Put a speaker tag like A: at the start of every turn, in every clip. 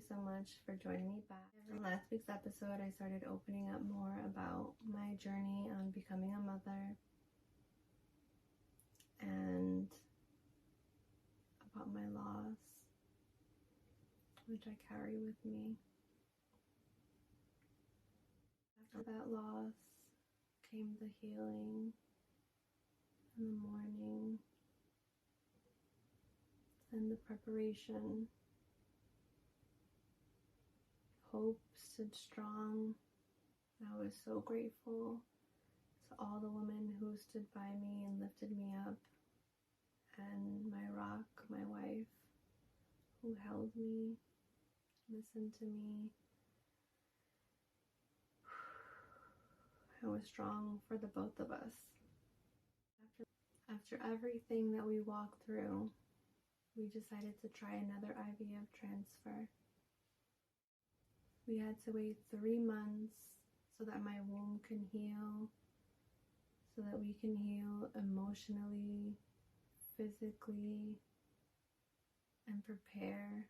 A: so much for joining me back. In last week's episode, I started opening up more about my journey on becoming a mother and about my loss, which I carry with me. After that loss came the healing in the morning and the preparation. Hope stood strong. I was so grateful to all the women who stood by me and lifted me up, and my rock, my wife, who held me, listened to me. I was strong for the both of us. After everything that we walked through, we decided to try another IVF transfer. We had to wait 3 months so that my womb can heal, so that we can heal emotionally, physically, and prepare.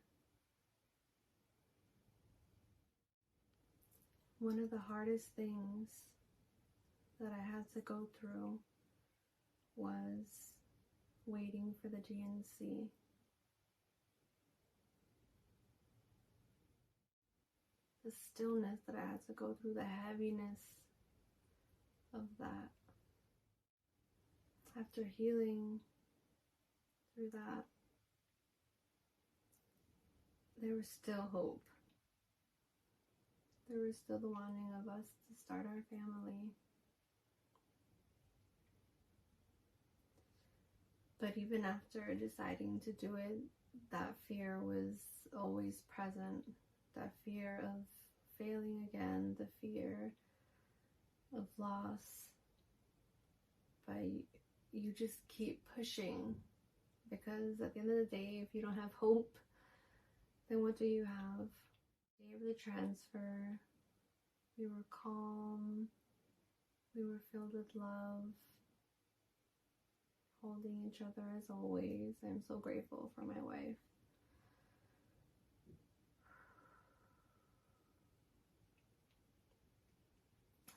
A: One of the hardest things that I had to go through was waiting for the D&C. The stillness that I had to go through, the heaviness of that. After healing through that, there was still hope. There was still the wanting of us to start our family. But even after deciding to do it, that fear was always present. That fear of failing again, the fear of loss. But you just keep pushing, because at the end of the day, if you don't have hope, then what do you have? The day of the transfer, we were calm, we were filled with love, holding each other as always. I'm so grateful for my wife.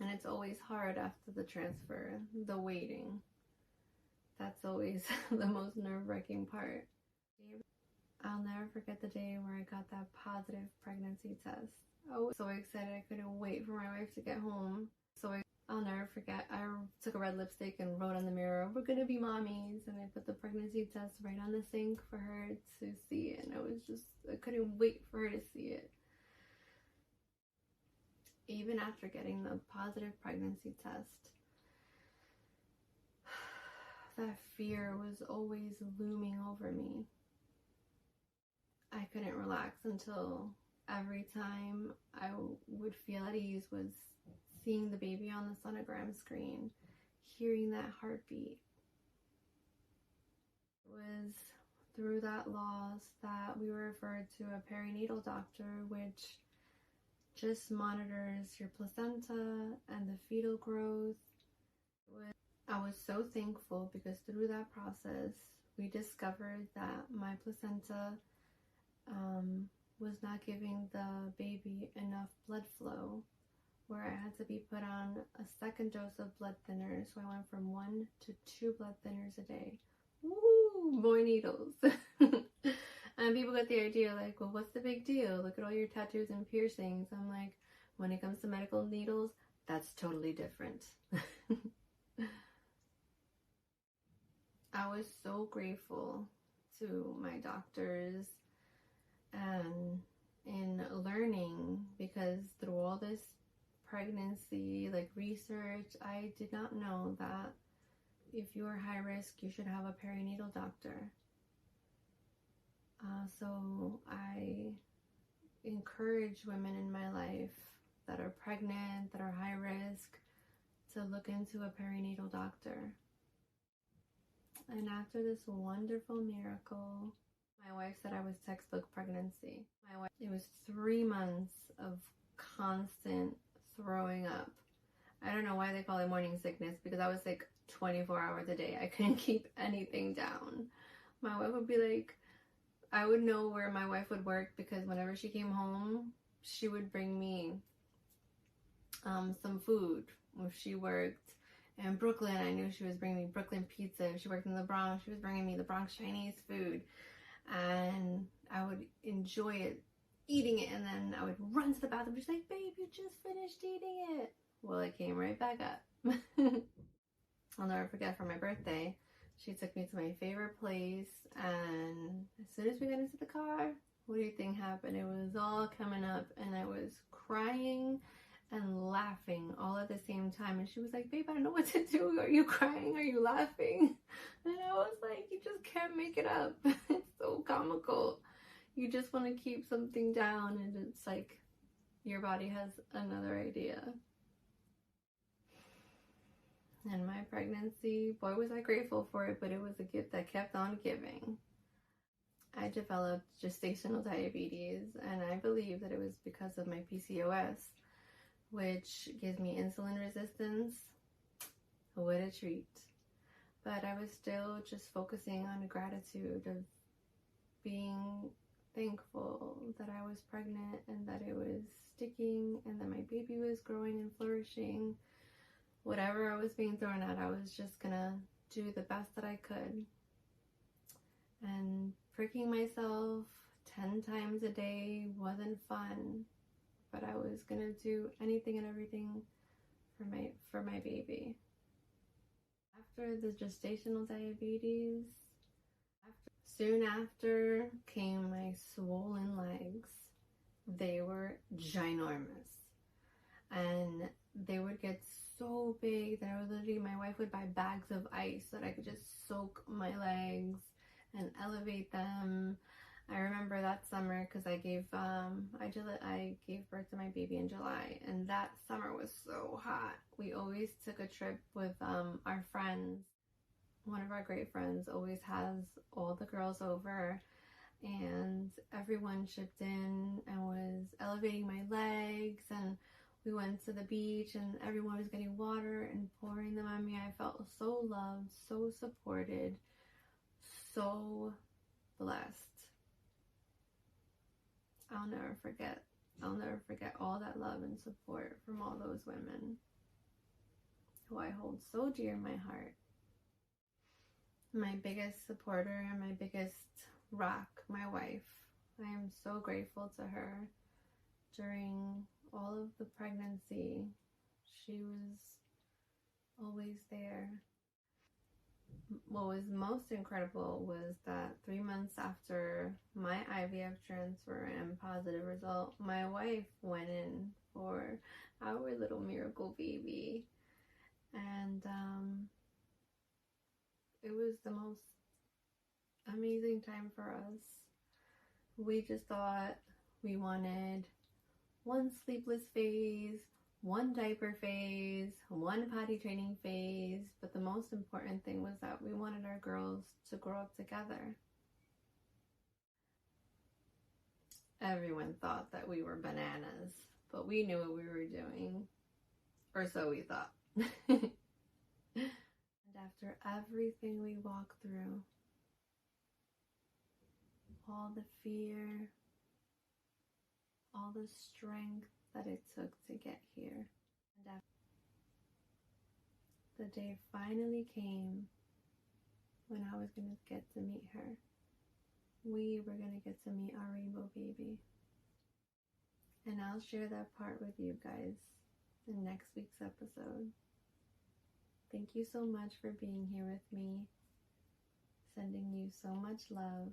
A: And it's always hard after the transfer, the waiting. That's always the most nerve-wracking part. I'll never forget the day where I got that positive pregnancy test. I was so excited, I couldn't wait for my wife to get home. I'll never forget, I took a red lipstick and wrote on the mirror, "We're gonna be mommies," and I put the pregnancy test right on the sink for her to see, and I couldn't wait for her to see it. Even after getting the positive pregnancy test, that fear was always looming over me. I couldn't relax until every time I would feel at ease was seeing the baby on the sonogram screen, hearing that heartbeat. It was through that loss that we were referred to a perinatal doctor, which just monitors your placenta and the fetal growth. I was so thankful because through that process, we discovered that my placenta was not giving the baby enough blood flow, where I had to be put on a second dose of blood thinners. So I went from 1 to 2 blood thinners a day. Woo! More needles. And people get the idea like, well, what's the big deal? Look at all your tattoos and piercings. I'm like, when it comes to medical needles, that's totally different. I was so grateful to my doctors and in learning, because through all this pregnancy research, I did not know that if you are high risk, you should have a perinatal doctor. So I encourage women in my life that are pregnant, that are high risk, to look into a perinatal doctor. And after this wonderful miracle, my wife said I was textbook pregnancy. It was 3 months of constant throwing up. I don't know why they call it morning sickness, because I was sick 24 hours a day. I couldn't keep anything down. My wife would be like, I would know where my wife would work because whenever she came home, she would bring me some food. If she worked in Brooklyn, I knew she was bringing me Brooklyn pizza. If she worked in the Bronx, she was bringing me the Bronx Chinese food. And I would enjoy it, eating it, and then I would run to the bathroom. She's like, babe, you just finished eating it. Well, it came right back up. I'll never forget, for my birthday, she took me to my favorite place, and as soon as we got into the car, what do you think happened? It was all coming up, and I was crying and laughing all at the same time. And she was like, babe, I don't know what to do. Are you crying? Are you laughing? And I was like, you just can't make it up. It's so comical. You just want to keep something down, and it's like your body has another idea. And my pregnancy, boy, was I grateful for it, but it was a gift that kept on giving. I developed gestational diabetes, and I believe that it was because of my PCOS, which gives me insulin resistance. What a treat. But I was still just focusing on gratitude of being thankful that I was pregnant and that it was sticking and that my baby was growing and flourishing. Whatever I was being thrown at, I was just gonna do the best that I could. And pricking myself 10 times a day wasn't fun, but I was gonna do anything and everything for my baby. After the gestational diabetes, soon after came my swollen legs. They were ginormous, and they would get so big that I would literally, my wife would buy bags of ice so that I could just soak my legs and elevate them. I remember that summer because I gave birth to my baby in July, and that summer was so hot. We always took a trip with our friends. One of our great friends always has all the girls over, and everyone chipped in and was elevating my legs, and we went to the beach and everyone was getting water and pouring them on me. I felt so loved, so supported, so blessed. I'll never forget all that love and support from all those women who I hold so dear in my heart. My biggest supporter and my biggest rock, my wife. I am so grateful to her. During all of the pregnancy, she was always there. What was most incredible was that 3 months after my IVF transfer and positive result, my wife went in for our little miracle baby. And it was the most amazing time for us. We just thought we wanted one sleepless phase, one diaper phase, one potty training phase, but the most important thing was that we wanted our girls to grow up together. Everyone thought that we were bananas, but we knew what we were doing, or so we thought. And after everything we walked through, all the fear, all the strength that it took to get here, and the day finally came when I was going to get to meet her. We were going to get to meet our rainbow baby. And I'll share that part with you guys in next week's episode. Thank you so much for being here with me. Sending you so much love.